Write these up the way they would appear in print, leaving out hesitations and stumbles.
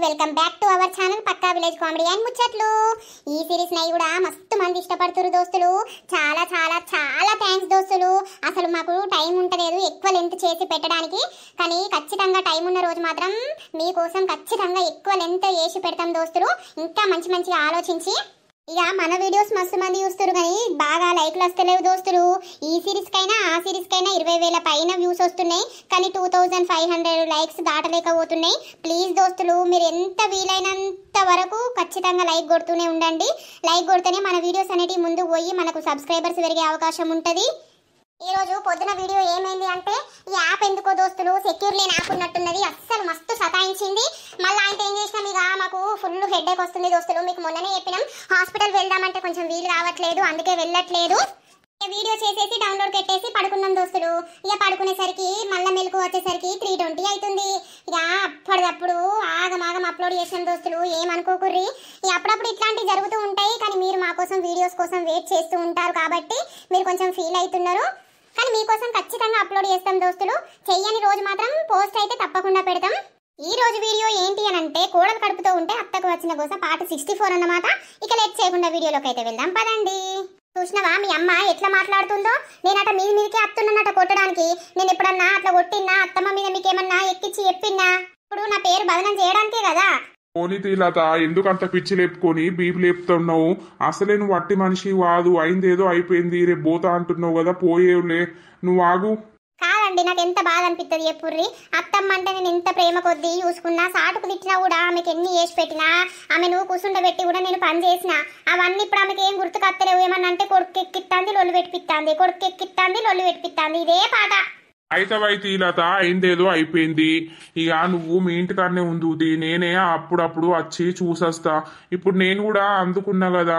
Welcome back to our channel Pakka village comedy and Muchatlu. ఈ series నై కూడా మస్తు మంది ఇష్టపడుతురు దోస్తులు. చాలా చాలా చాలా థ్యాంక్స్ దోస్తులు. అసలు మాకు టైం ఉంటలేదు ఎక్కువ లెంత్ చేసి పెట్టడానికి, కానీ ఖచ్చితంగా టైం ఉన్న రోజు మాత్రం మీకోసం ఖచ్చితంగా ఎక్కువ లెంత్ చేసి పెడతాం దోస్తులు. ఇంకా మంచి మంచిగా ఆలోచించి ఇక మన వీడియోస్ మస్తు మంది చూస్తారు కానీ బాగా లైక్లు వస్తలేవు దోస్తులు. ఈ సిరీస్ కైనా ఆ సిరీస్ కైనా 20,000 పైన వ్యూస్ వస్తున్నాయి, కానీ 2500 లైక్స్ దాటలేకపోతున్నాయి. ప్లీజ్ దోస్తులు, మీరు ఎంత వీలైనంత వరకు ఖచ్చితంగా లైక్ కొడుతూనే ఉండండి. లైక్ కొడితేనే మన వీడియోస్ అనేవి ముందుకు పోయి మనకు సబ్స్క్రైబర్స్ పెరిగే అవకాశం ఉంటుంది. ఈ రోజు పొద్దున వీడియో ఏమైంది అంటే, ఈ యాప్ ఎందుకో దోస్తులు సెక్యూర్ లేని యాప్ ఉన్నట్టున్నది, అస్సలు మస్తు సతాయించింది. మళ్ళీ ఆయన ఏం చేసినాం, ఇక మాకు ఫుల్ హెడేక్ వస్తుంది దోస్తులు. మీకు మొన్ననే చెప్పినాం హాస్పిటల్ వెళ్దామంటే కొంచెం వీలు కావట్లేదు, అందుకే వెళ్ళట్లేదు. వీడియో చేసేసి డౌన్లోడ్ పెట్టేసి పడుకున్నాం దోస్తులు. ఇక పడుకునేసరికి మళ్ళీ మెలకు వచ్చేసరికి 3:20 అవుతుంది. ఇక అప్పటిదప్పుడు ఆగమాగం అప్లోడ్ చేసాం దోస్తులు, ఏమనుకోకుర్రి. ఇక అప్పుడప్పుడు ఇట్లాంటివి జరుగుతూ ఉంటాయి, కానీ మీరు మా కోసం వీడియోస్ కోసం వెయిట్ చేస్తూ ఉంటారు కాబట్టి మీరు కొంచెం ఫీల్ అవుతున్నారు. కానీ మీకోసం ఖచ్చితంగా అప్లోడ్ చేస్తాం దోస్తులు. చెయ్యని రోజు మాత్రం పోస్ట్ అయితే తప్పకుండా పెడతాం. ఈ రోజు వీడియో ఏంటి అని అంటే, కోడలు కడుపుతో ఉంటే అత్తకు వచ్చిన కోసం పార్ట్ 64 అన్నమాట. ఇక లేట్ చేయకుండా వీడియోలోకి అయితే వెళ్దాం పదండి. చూసినవా మీ అమ్మ ఎట్లా మాట్లాడుతుందో? నేనట మీదికే అత్తున్నానట కొట్టడానికి. నేను ఎప్పుడన్నా అట్లా కొట్టినా అత్తమ్మ మీద మీకేమన్నా ఎక్కిచ్చి చెప్పినా? ఇప్పుడు నా పేరు బదనం చేయడానికే కదా. పోనీ తీలత, ఎందుకు అంత పిచ్చి లేపుకొని బీపీ లేపుతున్నావు? అసలే నువ్వు వట్టి మనిషి కాదు. అయిందేదో అయిపోయింది, రేపు పోతా అంటున్నావు కదా, పోయేవులే, నువ్వు ఆగు. కాదండి, నాకు ఎంత బాధ అనిపిస్తుంది ఎప్పుర్రి. అత్తమ్మ అంటే నేను ఎంత ప్రేమ కొద్దీ చూసుకున్నా, సాటుకు తిట్టినా కూడా ఆమెకి ఎన్ని చేసి పెట్టినా, ఆమె నువ్వు కూర్చుండబెట్టి కూడా నేను పని చేసిన అవన్నీ ఇప్పుడు ఆమెకి ఏం గుర్తుకత్తలేవు. ఏమన్నా అంటే కొడుకు ఎక్కిత్తాంది లొల్లు పెట్టిపిత్తాంది, కొడుకు ఎక్కిత్తాంది లొల్లు పెట్టిపిత్తాంది, ఇదే పాట. అయితవైతే లత, అయిందేదో అయిపోయింది. ఇక నువ్వు మీ ఇంటికాడనే ఉంది, నేనే అప్పుడప్పుడు వచ్చి చూసొస్తా. ఇప్పుడు నేను కూడా అందుకున్నా కదా,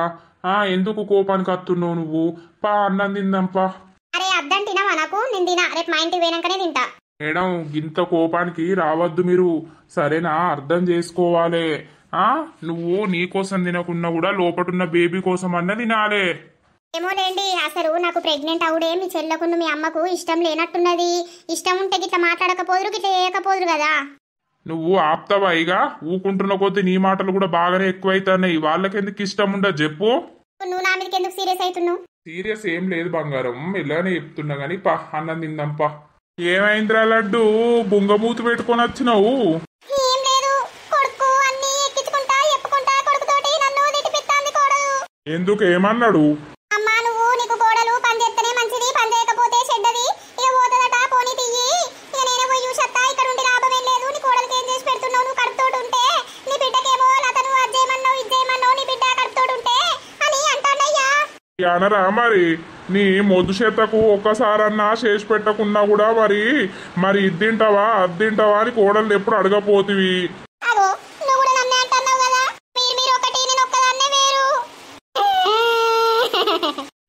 ఎందుకు కోపానికి వస్తున్నావు నువ్వు? పా, అన్నం తిందాంపా. అరే అద్దం తినవా? నాకు నేను తినా, రేపు మా ఇంటికి పోయినాకనే తింటా. మేడం, ఇంత కోపానికి రావద్దు మీరు, సరేనా? అర్థం చేసుకోవాలి. నువ్వు నీ కోసం తినకున్నా కూడా లోపటున్న బేబీ కోసం అన్న తినాలే. ఏమోలేండి, అసలు నాకు ప్రెగ్నెంట్ అవుడే మీ చెల్లెకు మీ అమ్మకు ఇష్టం లేనట్టున్నది. ఇష్టం ఉంటే గిట్లా మాట్లాడకపోదురు, గిట్లా చేయకపోదురు కదా. నువ్వు ఆప్తావా? ఇక ఊకుంటున్న కొద్దీ నీ మాటలు కూడా బాగానే ఎక్కువైతున్నాయి. వాళ్ళకెందుకు ఇష్టం ఉండదు చెప్పు? నువ్వు నా మీదకి ఎందుకు సీరియస్ అవుతున్నావు? సీరియస్ ఏం లేదు బంగారం, ఇలానే చెప్తున్నా గానీ పా, అన్నం తిందాంపా. ఏమైందిరా లడ్డు, బుంగమూతి పెట్టుకొని వచ్చినావు? ఏం లేదు, కొడుకు అన్ని ఎక్కించుకుంటా చెప్పుకుంటా కొడుకుతోటి నన్ను తిట్టిపిస్తాంది కోడలు. ఎందుకు, ఏమన్నాడు? అమ్మా నువ్వు నీకు కోడలు పని చేస్తేనే మంచిది, పని చేయకపోతే చెడ్డది. ఇక పోతుందట, పోనీ తియ్యి. ఇక నేనే పోయి చూసత్తా, ఇక్కడ ఉండి లాభం ఏం లేదు. నీ కోడలకి ఏం చేసి పెడుతున్నావు? నువ్వు కడుపుతోటి ఉంటే నీ బిడ్డకేమో లత నువ్వు అది చేయమన్నావు ఇది చేయమన్నావు, నీ బిడ్డ కడుపుతోటి ఉంటే అని అంటాడయ్యా. అనరా మరి? నీ మొద్దు చేతకు ఒక్కసారన్నా చేసి పెట్టకున్నా కూడా మరి ఇది తింటావా అది తింటావా అని కోడలు ఎప్పుడు అడగపోతివి? అగో నువ్వు కూడా నన్నే అంటున్నావు కదా, మీరు ఒకటి నేను ఒక్కదాన్నే వేరు.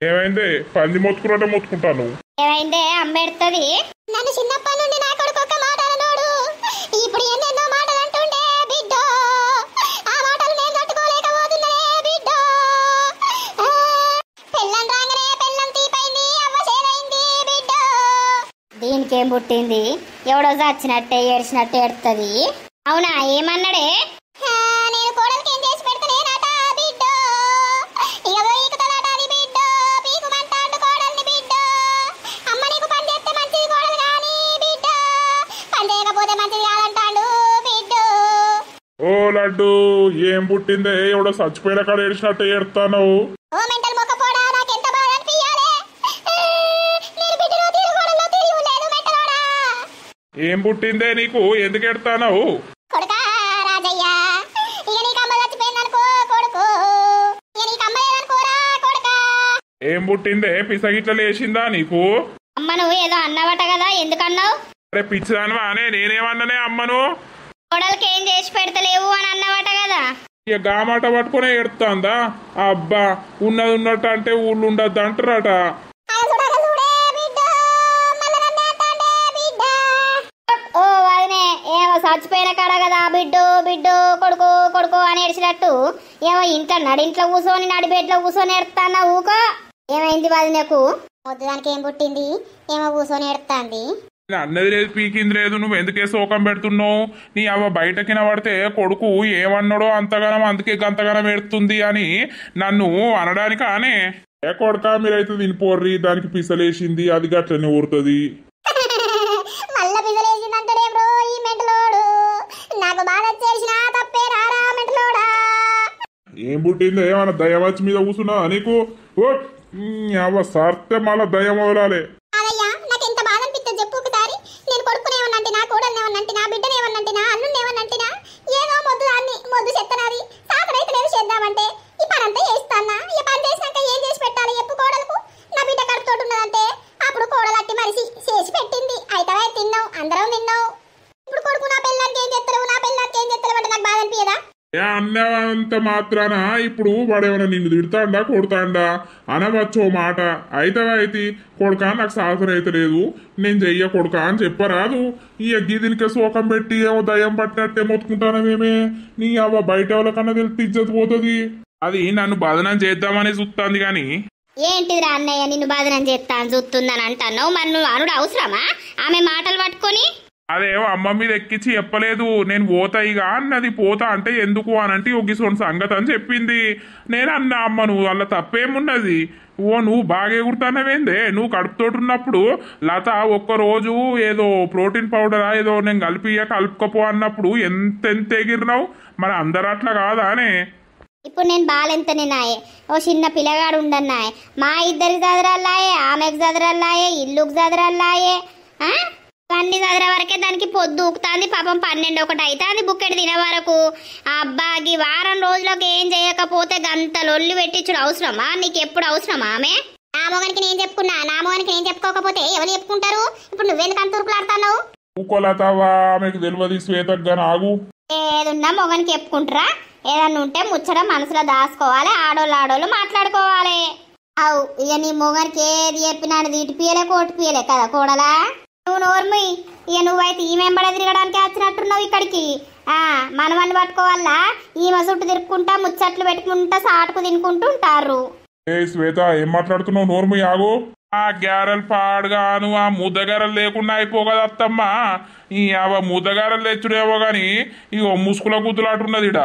ఏమైందే? పంది మొత్తుకున్నట్టే మొత్తుకుంటాను. ఏమైందే? అమ్మెడుతుంది. నన్ను చిన్నప్పటి నుండి నా కొడుకు ఒక మాట అనోడు, ఇప్పుడు ఎన్నెన్నో మాటలు అంటుండే బిడ్డో. ఆ మాటలు నేను తట్టుకోలేకపోతున్నా బిడ్డో. పెళ్ళం రాగానే పెళ్ళం తీపైంది, అవ్వ చేరైంది బిడ్డో. దీనికేం పుట్టింది? ఎవడో చచ్చినట్టే ఏడ్చినట్టే ఎడుతుంది. అవునా? ఏమన్నాడే? నేను కోడలికి ఏం చేసి పెడతానేనట బిడ్డో. ఇక పోయి తలాటాది బిడ్డో, పీకుమంటాడు కోడల్ని బిడ్డో. అమ్మ నీకు పని చేస్తే మంచిది కోడలు గాని బిడ్డో, పని చేయకపోతే మంచిది కాదంటాడు బిడ్డో. ఓ లడ్డు, ఏం పుట్టిందే? ఎవడో చచ్చిపోయిన కాడ ఏడిచినట్టు ఏడుతాను. ఓ మెంటల్ మొక్క పోడా, నాకెంత బాధ అనిపియాలే. నేను బిడ్డలో తీరు కోడల్లో తీరు లేదు మెంటలోడా. ఏం పుట్టిందే నీకు? ఎందుకు ఎడతావు? కొడుకా రాజయ్య, ఇక నీకు అమ్మ చచ్చిపోయిందనుకో కొడుకు, ఇక నీకు అమ్మ లేదనుకోరా కొడుకా. ఏం పుట్టిందే? పిసగిట్ల లేచిందా నీకు? అమ్మ నువ్వు ఏదో అన్నావట కదా, ఎందుకన్నావు? అరే పిచ్చిదానివా అనే, నేనేమన్నానే అమ్మను? కోడలికి ఏం చేసి పెడతలేవు అని అన్నావట కదా. ఇక గామాట పట్టుకునే ఎడుతాందా? అబ్బా, ఉన్నది ఉన్నట్టు అంటే ఊళ్ళు ఉండద్దు అంటారట. ఓ వదినే, ఏమో చచ్చిపోయిన కాడ కదా బిడ్డు బిడ్డు కొడుకు కొడుకు అని ఏడ్చినట్టు ఏమో ఇంట్లో నడింట్లో కూర్చొని నడిబేట్లో కూర్చొని ఎడతాన్నా ఊకో. ఏమైంది వదినకు? వద్దు, దానికి ఏం పుట్టింది? ఏమో కూర్చొని ఎడతాంది. నేను అన్నది లేదు పీకింది లేదు, నువ్వు ఎందుకే శోకం పెడుతున్నావు? నీ అవ్వ బయటకిన పడితే కొడుకు ఏమన్నాడో అంతగానం అందుకే గంతగానం ఎడుతుంది అని నన్ను అనడానికి ఆనే. ఏ కొడక మీరైతే తినిపోర్రి, దానికి పిసలేసింది అది గట్లనే ఊరుతుంది. మళ్ళా పిసలేసిందంటాడేం రో ఈ మెంటలోడు. నాకు బాధ చేసిన తప్పే రారా మెంటలోడా. ఏం పుట్టిందో ఏమన్నా దయవచ్చి మీద కూర్చున్నా నీకు? ఓ అవ్వ సర్తే మళ్ళా దయ మొదలాలే. అదయ్యా నాకు ఎంత బాధ అనిపిస్తుంది చెప్పు ఒకసారి. నేను కొడుకునేమన్నంటినా, కోడలనేమన్నంటినా, బిడ్డనేమన్నంటినా, అల్లునేమన్నంటినా, ఏదో మొద్దు దాన్ని మొద్దు చెత్తనాది సాకరైతే లేదు చేద్దామంటే ఈ పనంతా చేస్తానా. ఈ పని చేసినాక ఏం చేసి పెట్టాలి చెప్పు కోడలకు? నా బిడ్డ కడుపుతోటి ఉన్నదంటే అప్పుడు కోడలు అట్టి మనిషి చేసి పెట్టింది, అయితే తిన్నాం, అందరం తిన్నాం. ఇప్పుడు కొడుకు నా పిల్లలకి ఏం చేస్తారు, నా పిల్లలకి ఏం చేస్తారు అంటే నాకు బాధ అనిపించదా? అన్నంత మాత్రాన ఇప్పుడు వాడేమన్నా నిన్ను తిడతాండా కొడతాండా అనవచ్చో మాట. అయితే కొడుక నాకు సాధన అయితే లేదు, నేను చెయ్య కొడుక అని చెప్పరాదు. ఈ దీనికే శోకం పెట్టి ఏమో దయ్యం పట్టినట్టే మొత్తుకుంటానమేమే. నీ అవ్వ బయట ఎవరికన్నా తెలిసి ఇజ్జత్ పోతుంది. అది నన్ను బదనం చేద్దామని చూస్తుంది గాని. ఏంటిదిరా అన్నయ్య నిన్ను బాధనం చేస్తాను చూస్తుందని అంటాను. మరి నువ్వు అనుడు అవసరమా ఆమె మాటలు పట్టుకొని? అదేమో అమ్మ మీద ఎక్కించి చెప్పలేదు, నేను పోతా ఇక అన్నది. పోతా అంటే ఎందుకు అనంటే ఒగిసోని సంగతి అని చెప్పింది. నేను అన్న అమ్మ నువ్వు అలా తప్పేమున్నది, ఓ నువ్వు బాగా ఎగురుతానవేందే? నువ్వు కడుపుతోటి ఉన్నప్పుడు లత ఒక్కరోజు ఏదో ప్రోటీన్ పౌడరా ఏదో నేను కలుపుకపో అన్నప్పుడు ఎంత ఎగిరినావు. మరి అందరు అట్లా కాదానే? ఇప్పుడు నేను బాలెంతనే నాయే, ఓ చిన్న పిల్లగాడు ఉండన్నాయే, మా ఇద్దరికి చదరల్లాయే, ఆమెకు చదరల్లాయే, ఇల్లుకు చదరల్లాయే. అన్ని చదర వరకే దానికి పొద్దు ఊకుతాంది పాపం. 12 ఒకటి అవుతుంది బుక్కెట్ తినే వరకు. అబ్బాగి వారం రోజులకు ఏం చేయకపోతే గంత లొల్లి పెట్టించుడు అవసరమా? నీకు ఎప్పుడు అవసరమా ఆమె? నా మొగనికి నేను చెప్పుకున్నా, నా మొగనికి నేను చెప్పుకోకపోతే ఎవరు చెప్పుకుంటారు? ఇప్పుడు నువ్వెందుకు అంత ఉరుకులాడుతున్నావు? ఊకోలతావా ఆమెకు తెలియదు శ్వేతగా నాగు. ఏదున్నా మొగనికి చెప్పుకుంటారా? ఏదన్నా ఉంటే ముచ్చట మనసులో దాచుకోవాలి, ఆడోళ్ళు మాట్లాడుకోవాలి. అవు ఇక నీ మొగనికి ఏది చెప్పినాడు తీటిపియలే కోటిపియలే కదా కోడలా. నువ్వు నోర్మి, ఇక నువ్వైతే ఈమె తిరగడానికి వచ్చినట్టున్నావు ఇక్కడికి. మనవన్ని పట్టుకోవాలా ఈమె చుట్టూ తిరుక్కుంటా ముచ్చట్లు పెట్టుకుంటా సాటుకు తినుకుంటూ ఉంటారు. ఏ శ్వేత ఏం మాట్లాడుతున్నావు? నోర్మి ఆగు. ఆ గ్యారెలు పాడుగాను ఆ ముద్దగారలు లేకుండా అయిపోగదా అత్తమ్మా. ఈ ముద్దగారలు తెచ్చుడేవో గాని ఇగో ముసుకుల గుద్దులాటున్నది ఇడ.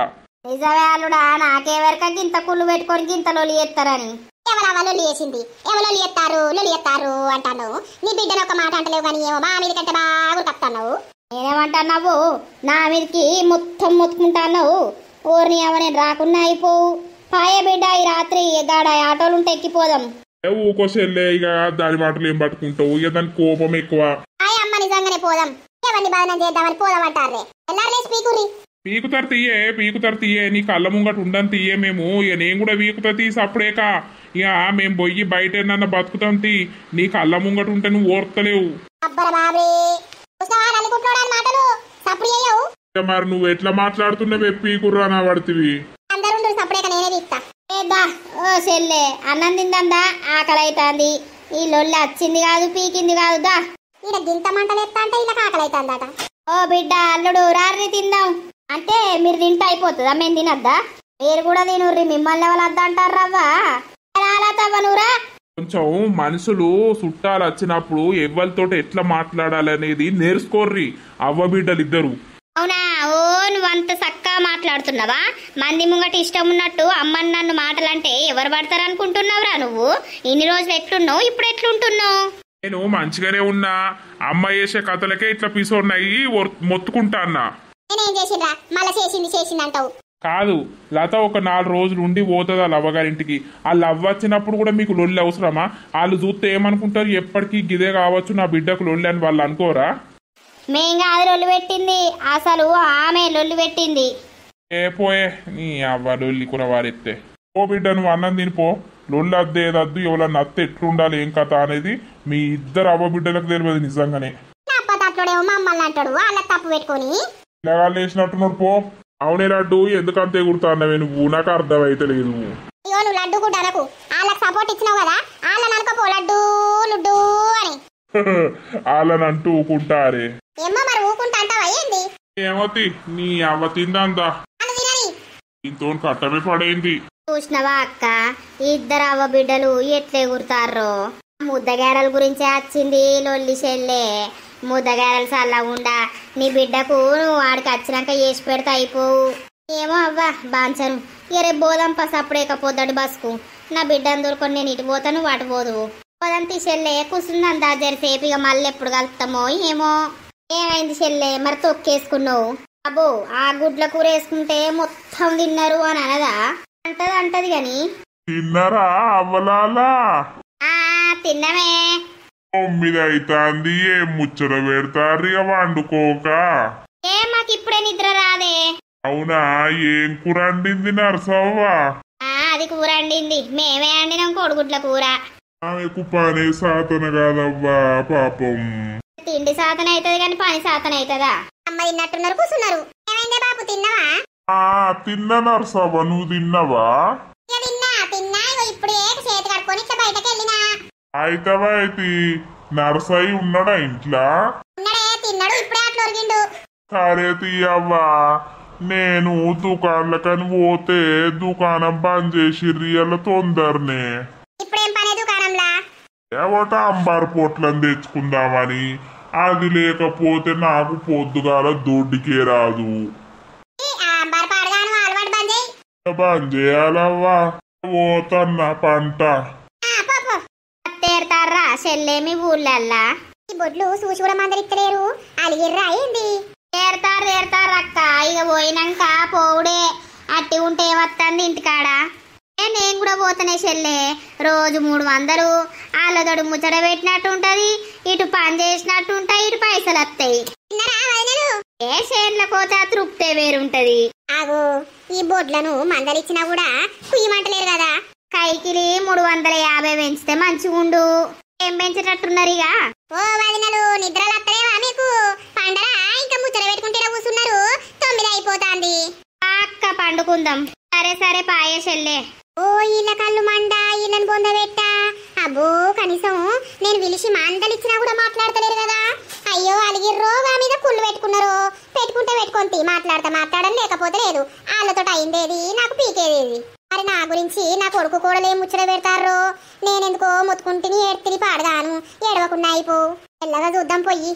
నిజమే అల్లుడా, నాకేవరక గింత కుళ్ళు పెట్టుకొని గింత లొలి ఎత్తారని. ఎవరవా లొలి వేసింది? ఎవరు లొలి ఎత్తారు అంటాను. నీ బిడ్డను ఒక మాట అంటలేవు కానీ ఏమో మా మీద కంటే బాగా కప్తాన్నావు. నేనేమంటున్నావు? నా మీదకి మొత్తం మొత్తుకుంటాన్నావు. ఊరిని ఏమో నేను రాకున్నా అయిపోవు. పాయ బిడ్డ ఈ రాత్రి గాడ ఆటోలుంటే ఎక్కిపోదాం. ఊకోసెల్లే ఇక దాని మాటలు ఏం పట్టుకుంటావు? ఇక దాని కోపం ఎక్కువ. అమ్మ నిజంగానే పోదాం, ఎవరిని బాధనం చేద్దామని పోదామంటారే. ఎల్లారు లేచి పీకురి. పీకుతారు తీయే నీ కళ్ళ ముంగట ఉండని తీయే. మేము ఇక నేను కూడా పీకుతా తీసి అప్పుడేక ఇక మేము పోయి బయట ఏమన్నా బతుకుతాం తీ. నీ కళ్ళ ముంగట ఉంటే నువ్వు ఓర్తలేవు. మరి నువ్వు ఎట్లా మాట్లాడుతున్నావే పీకుర్రా నా పడుతుంది. అన్నం తిందా? ఆకలి అవుతుంది. ఈ లొల్లి వచ్చింది కాదు పీకింది కాదు. దా ఈడ గింత మంటలు ఎత్తా అంటే ఇలా ఆకలి అవుతుందట. ఓ బిడ్డ అల్లుడు రారి తిందాం అంటే మీరు తింటే అయిపోతుందా? మేము తినద్దా? మీరు కూడా తినుర్రి, మిమ్మల్ని ఎవరు వద్దా అంటారు రవ్వా. రాలతవ్వనురా. కొంచెం మనుషులు చుట్టాలు వచ్చినప్పుడు ఎవరితో ఎట్లా మాట్లాడాలనేది నేర్చుకోర్రి అవ్వ బిడ్డలు ఇద్దరు. అవునా? ఓ నువ్వంత చక్కగా మాట్లాడుతున్నావా? మంది ముంగట ఇష్టం ఉన్నట్టు అమ్మని నన్ను మాటలంటే ఎవరు పడతారు అనుకుంటున్నావురా నువ్వు? ఇన్ని రోజులు ఎట్లున్నావు, ఇప్పుడు ఎట్లుంటున్నావు? నేను మంచిగానే ఉన్నా, అమ్మ చేసే కథలకే ఇట్లా పిసోన్నాయి మొత్తుకుంటా అన్నా. కాదు లత ఒక 4 రోజులు ఉండి పోతుంది వాళ్ళ అవ్వగారింటికి. వాళ్ళు అవ్వచ్చినప్పుడు కూడా మీకు లొల్లి అవసరమా? వాళ్ళు చూస్తే ఏమనుకుంటారు? ఎప్పటికీ గిదే కావచ్చు నా బిడ్డకు లొల్లి అని వాళ్ళు అనుకోరా? మేం కాదు లొల్లి పెట్టింది, అసలు ఆమె లొల్లి పెట్టింది. ఏ పోయే నీ అవ్వ లొల్లి కూర వారెత్తే. ఓ బిడ్డ నువ్వు అన్నం తినిపో. లొల్లి అద్దేదద్దు, ఎవరన్నా అత్త ఎట్లుండాలి ఏం కథ అనేది మీ ఇద్దరు అవ్వ బిడ్డలకు తెలియదు నిజంగానే. పిల్లగాళ్ళు వేసినట్టున్నారు పో. అవునే లడ్డు ఎందుకంతే ఎగురుతాన్నవే నువ్వు? నాకు అర్థం అయితే లేదు. వాళ్ళని అంటూ ఊకుంటారే. ఏమవుతి నీ అవ్వ తిందా? దీంతో కట్టమే పడైంది. చూసినవా అక్క, ఇద్దరు అవ్వ బిడ్డలు ఎట్లా ఎగురుతారో. ముద్దగారల గురించే వచ్చింది లొల్లి చెల్లె. ముద్దగారలు చల్లగుండా నీ బిడ్డకు నువ్వు వాడికి వచ్చినాక చేసి పెడితే అయిపోవు. ఏమో అవ్వా బాంచను. ఇక రేపు పోదాం పసప్పుడేక పొద్దుటి బస్కు. నా బిడ్డను దొరుకొని నేను ఇటు పోతాను వాటి పోదు. పోదంతి చెల్లె కూర్చుందంతా జరిసేపు. ఇక మళ్ళీ ఎప్పుడు కలుపుతామో ఏమో. ఏమైంది చెల్లె మరి తొక్కేసుకున్నావు? అబ్బో ఆ గుడ్ల కూర వేసుకుంటే మొత్తం తిన్నారు అని అనదా? అంటది గాని తిన్నారా అవ్వలాలా? తిన్నమే. 9 అవుతుంది. ఏం ముచ్చట పెడతారు ఇక వండుకోక? మాకు ఇప్పుడే నిద్ర రాదే. అవునా? ఏం కూర వండింది నరసవ్వా? అది కూర వండింది. మేమే వండినాం కోడిగుడ్ల కూర. ఆమెకు పని సాతన కాదవ్వా పాపం. తిండి సాతన అవుతుంది కానీ పని సాతన అవుతుందా? అమ్మ తిన్నట్టున్నారు కూర్చున్నారు. ఏమైందే బాబు తిన్నావా? తిన్నా నరసవ్వ. నువ్వు తిన్నావా? తిన్నా ఇగో ఇప్పుడే చేతి కడుక్కొని ఇట్లా బయటకు వెళ్ళినా. అయితే నరసయ్య ఉన్నాడా ఇంట్లో? ఉన్నాడే తిన్నాడు ఇప్పుడే అట్లా ఒరిగిండు. సరే తీయవ్వా. నేను దుకాణాలకని పోతే దుకాణం బంద్ చేసిర్రి అలా తొందరనే. ఇప్పుడేం పనే దుకాణంలా? ఏవట అంబారు పొట్లను తెచ్చుకుందామని. అది లేకపోతే నాకు పొద్దుగాల దొడ్డికే రాదు. బంద్ చేయాలవ్వా. పోతన్నా పంట. తేరుతారా చెల్లెమి ఊళ్ళల్లా? ఈ బొడ్లు చూసి కూడా మందరిత్తలేరు. అలిగిర్రా ఏంది? తేరుతారు అక్క. ఇక పోయినాక పోవుడే. అట్టి ఉంటే ఏమత్తంది ఇంటికాడ. నేను కూడా పోతానే చెల్లె. రోజు 300 ఆళ్ళతోడు ముచ్చట పెట్టినట్టు ఉంటది. ఇటు పని చేసినట్టు ఉంటాయి. ఇటు పైసలు వస్తాయి. ఏ చేన్ల కోత తృప్తే వేరుంటది. ఆగు, ఈ బొడ్లను మందలిచ్చినా కూడా కుయ్యమంటలేరు కదా. కైకిలి 350 పెంచితే మంచిగుండు. ఏం పెంచేటట్టున్నారు ఇక? ఓ వదినలు నిద్రలు వస్తలేవా మీకు? పండరా ఇంకా ముచ్చట పెట్టుకుంటే కూర్చున్నారు. 9 అయిపోతాంది. అక్క పండుకుందాం. సరే పాయే చెల్లె. ఓ ఇళ్ళ కళ్ళు మండ ఇళ్ళని బొందబెట్టా. అబ్బో కనీసం నేను పిలిచి మందలిచ్చినా కూడా మాట్లాడతలేరు కదా. అయ్యో అలిగిర్రో వా మీద కుళ్ళు పెట్టుకున్నారో. పెట్టుకుంటే పెట్టుకుంటే మాట్లాడడం లేకపోతే లేదు. వాళ్ళతో అయిందేది నాకు పీకేదేది. మరి నా గురించి నా కొడుకు కూడా ఏం ముచ్చట పెడతారో. నేనెందుకో మొత్తుకుంటుని ఏడ్తిని పాడగాను. ఏడవకుండా అయిపో. ఎల్లగా చూద్దాం పొయ్యి.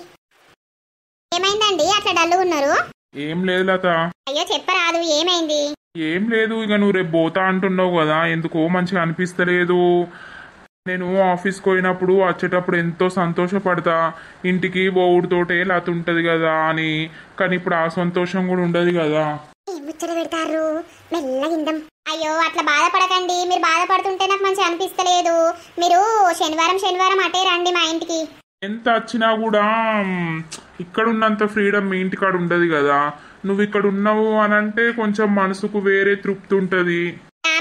ఏమైందండి అట్లా డల్లుగా ఉన్నారు? ఏం లేదు లత. అయ్యో చెప్పరాదు ఏమైంది? ఏం లేదు. ఇక నువ్వు రేపు పోతా అంటున్నావు కదా, ఎందుకో మంచిగా అనిపిస్తలేదు. నేను ఆఫీస్కి పోయినప్పుడు వచ్చేటప్పుడు ఎంతో సంతోషపడతా. ఇంటికి పోవుడితోటే లత ఉంటది కదా అని. కానీ ఇప్పుడు ఆ సంతోషం కూడా ఉండదు కదా. ముచ్చట పెడతారు మెల్లగిందాం. అయ్యో అట్లా బాధపడకండి. మీరు బాధపడుతుంటే నాకు మంచిగా అనిపిస్తలేదు. మీరు శనివారం అటే రండి మా ఇంటికి. ఎంత వచ్చినా కూడా ఇక్కడ ఉన్నంత ఫ్రీడమ్ మీ ఇంటికాడ ఉండదు కదా. నువ్వు ఇక్కడ ఉన్నావు అని అంటే కొంచెం మనసుకు వేరే తృప్తి ఉంటది.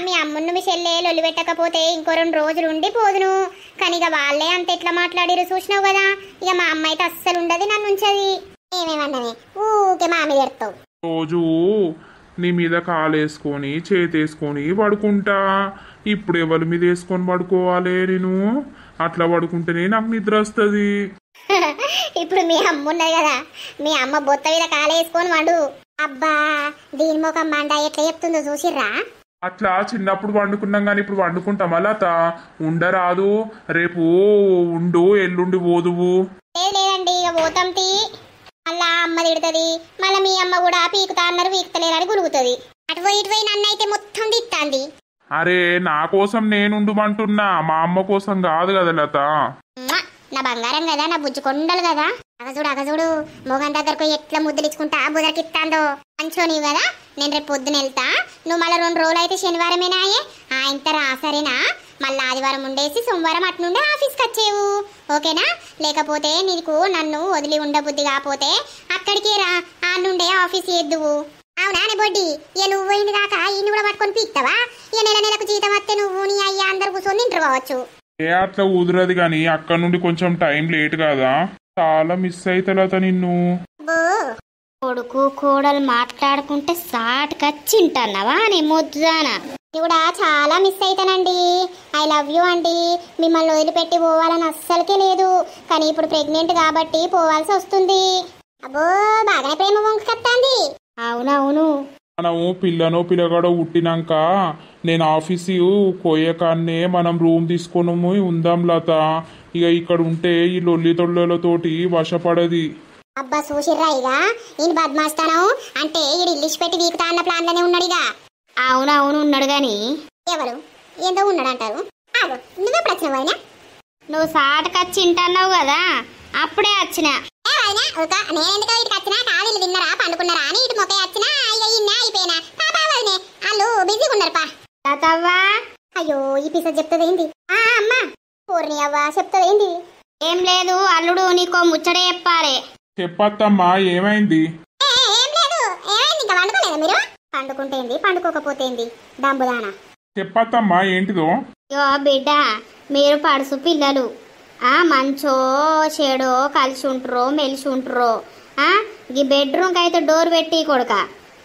మీ అమ్మును మీ చెల్లె లొల్లి పెట్టకపోతే ఇంకో 2 రోజులు ఉండి పోదును. కానీ ఇక వాళ్ళే అంత ఎట్లా మాట్లాడిరు చూసినావు కదా. ఇక మా అమ్మ అయితే అస్సలు ఉండదు, నన్ను ఉంచది. ఏమేమన్ననే ఊకే మా మీద ఎడతావు. రోజు నీ మీద కాలేసుకొని చేతేసుకొని పడుకుంటా. ఇప్పుడు ఎవరి మీద వేసుకొని పడుకోవాలి నేను? అట్లా పడుకుంటేనే నాకు నిద్ర వస్తుంది. ఇప్పుడు మీ అమ్మ ఉన్నది కదా, మీ అమ్మ బొత్త మీద కాలేసుకొని వండు. అబ్బా దీని ముఖం మండ ఎట్లా చెప్తుందో చూసిర్రా? అట్లా చిన్నప్పుడు వండుకున్నాం కానీ ఇప్పుడు వండుకుంటామా లత? ఉండరాదు. రేపు ఉండు, ఎల్లుండి పోదువు. లేదండి ఇక పోతాం తీ. మళ్ళా అమ్మ తిడుతుంది. మళ్ళీ మీ అమ్మ కూడా పీకుతా అన్నారు పీకుతలేరని గురుగుతుంది. అటు ఇటు పోయి నన్ను అయితే మొత్తం తిత్తాంది. అరే నా కోసం నేనుండమంటున్నా, మా అమ్మ కోసం కాదు కదా లత. నా బంగారం కదా, నా బుజ్జుకొండలు కదా. అగజుడు మొగన్ దగ్గరకు ఎట్లా ముద్దులిచ్చుకుంటా బుదరకిత్తాందో. మంచోనివి కదా. నేను రేపు పొద్దున వెళ్తా. నువ్వు మళ్ళీ 2 రోజులు అయితే శనివారమేనాయే ఇంత రాసరేనా? మళ్ళీ ఆదివారం ఉండేసి సోమవారం అట్నుండే ఆఫీస్కి వచ్చేవు, ఓకేనా? లేకపోతే నీకు నన్ను వదిలి ఉండబుద్ధి కాకపోతే అక్కడికే రా, ఆ నుండే ఆఫీస్ చేద్దువు. అవునా నే బొడ్డి? ఇక నువ్వు పోయింది కాక ఈయన కూడా పట్టుకొని పీక్తావా? ఇక నెలకు జీతం వస్తే నువ్వు నీ అయ్యా అందరు కూర్చొని తింటారు కావచ్చు. అట్లా కుదరదు కానీ అక్కడ నుండి కొంచెం టైం లేట్ కదా. చాలా మిస్ అవుతా నిన్ను. కొడుకు కోడలు మాట్లాడుకుంటే సాటుకొచ్చింటన్నావా నీ ముద్దానా? కూడా చాలా మిస్ అవుతానండి. ఐ లవ్ యూ అండి. మిమ్మల్ని వదిలిపెట్టి పోవాలని అస్సలకే లేదు. కానీ ఇప్పుడు ప్రెగ్నెంట్ కాబట్టి పోవాల్సి వస్తుంది. అబ్బో బాగానే ప్రేమ వంకత్తాంది. అవునవును. మనము పిల్లనో పిల్లగాడో పుట్టినాక నేను ఆఫీసు పోయేకాన్నే మనం రూమ్ తీసుకొని ఉందాం లత. ఇక ఇక్కడ ఉంటే ఈ లొల్లి తొళ్ళతోటి వశపడది. అబ్బా చూసిర్రా ఇక నేను బద్మాస్తాను అంటే ఈడు ఇల్లిసి పెట్టి వీకుతా అన్న ప్లాన్లోనే ఉన్నాడుగా. అవునవును ఉన్నాడు గాని ఎవరు ఏందో ఉన్నాడు అంటారు. ఆగు, నువ్వెప్పుడు వచ్చినావు అయినా? నువ్వు సాటకొచ్చి ఇంటన్నావు కదా అప్పుడే వచ్చిన. నేను ఎందుకో ఇటుకి వచ్చినా కాదు ఇల్లు తిన్నారా పండుకున్నారా అని ఇటు మొక్క వచ్చినా ఇక ఇన్నా అయిపోయినా పాపా వదినే వాళ్ళు బిజీగా ఉన్నారు పా. తాతవ్వా అయ్యో ఈ పిస చెప్తుందేంది? అమ్మా పూర్ణి అవ్వ చెప్తుందేంది? ఏం లేదు అల్లుడు నీకో ముచ్చట చెప్పాలి. చెప్పత్తమ్మా ఏమైంది? ఏం లేదు. ఏమైంది? ఇంకా పండుకోలేదా మీరు? పండుకుంటేంది పండుకోకపోతేంది డంబుదానా. చెప్పత్తమ్మా ఏంటిదో? యో బిడ్డ మీరు పడుసు పిల్లలు మంచో చెడో కలిసి ఉంటారో మెలిసి ఉంటారో ఈ బెడ్రూమ్కి అయితే డోర్ పెట్టి కొడుక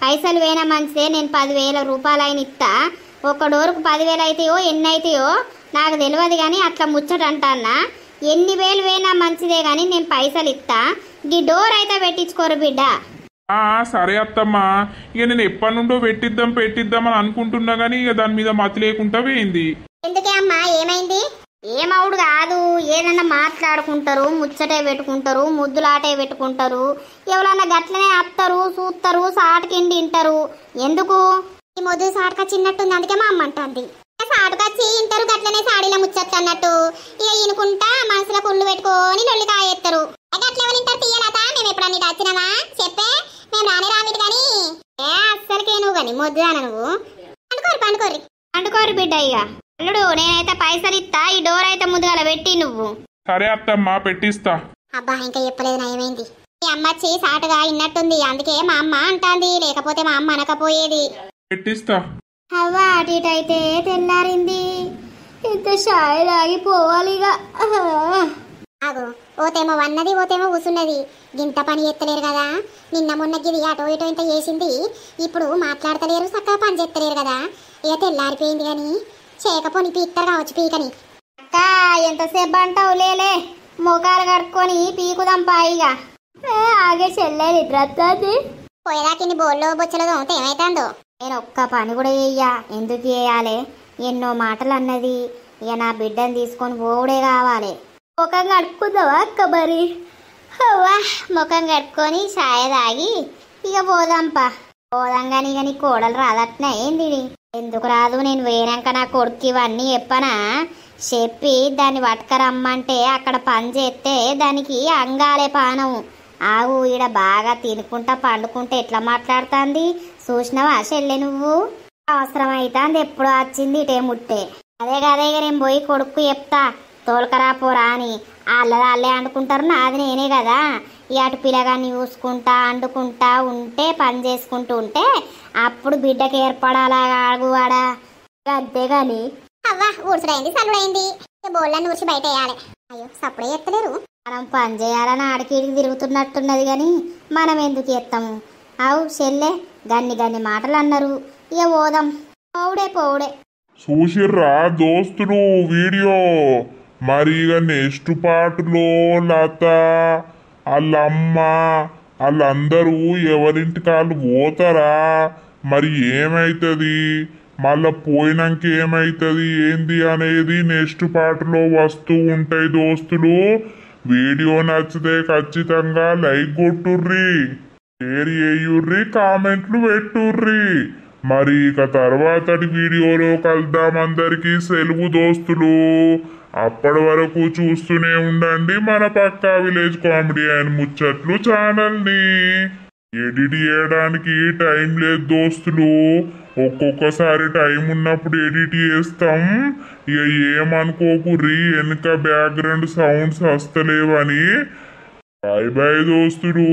పైసలు వేనా మంచిదే. నేను 10,000 రూపాయలు అయిన ఇస్తా. ఒక డోర్కు 10,000 అవుతాయో ఎన్ని అవుతాయో నాకు తెలియదు కానీ అట్లా ముచ్చట అంటానా. ఎన్ని వేలు వేనా మంచిదే కానీ నేను పైసలు ఇస్తా. ఈ డోర్ అయితే పెట్టించుకోరు బిడ్డ. సరే అత్తమ్మా, ఇక నేను ఎప్పటి నుండో పెట్టిద్దాం అని అనుకుంటున్నా గానీ ఇక దాని మీద మతి లేకుండా పోయింది. ఎందుకే అమ్మా ఏమైంది? ఏమవుడు కాదు, ఏదన్నా మాట్లాడుకుంటారు, ముచ్చటే పెట్టుకుంటారు, ముద్దులాటే పెట్టుకుంటారు. ఎవరన్నా గట్లనే అత్తరు చూస్తారు, సాటుకిండి ఇంటారు. ఎందుకు ఈ మొద్దు సాటుక చిన్నట్టుంది, అందుకే మా అమ్మ అంటుంది. సాటుకొచ్చి ఇంటారు గట్లనే సాడీల ముచ్చట్లు అన్నట్టు. ఇక ఈనుకుంటా మనసులో కుళ్ళు పెట్టుకొని లొల్లి కాయేస్తారు. గట్లెవరు ఇంటారు తీయలత? మేము ఎప్పుడన్నా ఇటు వచ్చినామా చెప్పే? మేము రానే రామిటి కానీ అస్సలకే నువ్వు కానీ మొద్దు అన్న నువ్వు. అంటుకోరు బిడ్డ. ఇక అల్లుడు నేనైతే పైసలు ఇస్తా. ఈ డోర్ అయితే ముద్దుగల పెట్టి నువ్వు. సరే అత్తమ్మా పెట్టిస్తా. అబ్బా ఇంకా చెప్పలేదు నయమైంది. మీ అమ్మచ్చి సాటుగా ఇన్నట్టుంది, అందుకే మా అమ్మ అంటాంది, లేకపోతే మా అమ్మ అనకపోయేది. పెట్టిస్తా. అవ్వా అటు ఇటు అయితే తెల్లారింది. ఇంత షాయి లాగిపోవాలి. ఇక ఆగు, ఓతేమో వన్నది ఓతేమో కూసున్నది. గింత పని ఎత్తలేరు కదా. నిన్న మొన్న గిది అటో ఇటో ఇంత చేసింది, ఇప్పుడు మాట్లాడతలేరు, చక్కగా పని చేస్తలేరు కదా. ఇక తెల్లారిపోయింది కానీ చేయకపోని పీక్తారు కావచ్చు పీకని. అక్క ఎంతసేపు అంటావు? లేలే మోకాలు కట్టుకొని పీకుదాం పాయిగా. ఆగే చెల్లె నిద్రస్తుంది. పోయేదాకిని బోల్లో బొచ్చలో తోమితే ఏమైతుందో. నేను ఒక్క పని కూడా చెయ్యా. ఎందుకు చేయాలి? ఎన్నో మాటలు అన్నది. ఇక నా బిడ్డను తీసుకొని పోవుడే కావాలి. ముఖం కడుక్కుందావా అక్క మరి? అవ్వా ముఖం కట్టుకొని ఛాయ తాగి ఇక పోదాంపా. పోదాం కానీ ఇక నీ కోడలు రాదట్నా ఏంది? ఎందుకు రాదు? నేను వేనాక నా కొడుకు ఇవన్నీ చెప్పనా? చెప్పి దాన్ని పట్టుకరమ్మంటే అక్కడ పని చేస్తే దానికి అంగాలే పానం. ఆగు, ఈడ బాగా తినుకుంటా పండుకుంటే ఎట్లా మాట్లాడుతుంది చూసినావా చెల్లె నువ్వు? అవసరం అవుతుంది ఎప్పుడు వచ్చింది ఇటే ముట్టే. అదే కదే ఇక నేను పోయి కొడుకు చెప్తా తోలుకరా పోరా అని. వాళ్ళే అండుకుంటారు, నాది నేనే కదా. ఈ అటు పిల్లగాన్ని చూసుకుంటా అండుకుంటా ఉంటే పని చేసుకుంటూ ఉంటే అప్పుడు బిడ్డకి ఏర్పడాలా ఆగువాడా. అంతేగాని అవ్వా ఊడ్చుడైంది సల్లుడైంది, బోళ్ళని ఊడ్చి బయట వేయాలి. అయ్యో సప్పుడే ఎత్తలేరు. మనం పని చేయాలని ఆడికిడికి తిరుగుతున్నట్టున్నది కానీ మనం ఎందుకు చేస్తాము? అవు చెల్లె గన్ని మాటలు అన్నారు. ఇక పోదాం పోవుడే. చూసిర్రా దోస్తులు వీడియో? మరి ఇక నెక్స్ట్ పార్ట్లో లత వాళ్ళమ్మ వాళ్ళందరూ ఎవరింటికి వాళ్ళు పోతారా? మరి ఏమైతుంది? మళ్ళా పోయినాక ఏమైతుంది ఏంది అనేది నెక్స్ట్ పార్ట్లో వస్తూ ఉంటాయి దోస్తులు. వీడియో నచ్చితే ఖచ్చితంగా లైక్ కొట్టుర్రి, షేర్ చేయుర్రి, కామెంట్లు పెట్టుర్రి. మరి ఇక తర్వాతటి వీడియోలో కలుద్దాం. అందరికీ సెలవు దోస్తులు. అప్పటి వరకు చూస్తూనే ఉండండి మన పక్కా విలేజ్ కామెడీ అండ్ ముచ్చట్లు ఛానల్ని. ఎడిట్ చేయడానికి టైం లేదు దోస్తులు, ఒక్కొక్కసారి టైం ఉన్నప్పుడు ఎడిట్ చేస్తాం. ఇక ఏమనుకోకుర్రి వెనుక బ్యాక్గ్రౌండ్ సౌండ్స్ వస్తలేవని. బాయ్ బాయ్ దోస్తులు.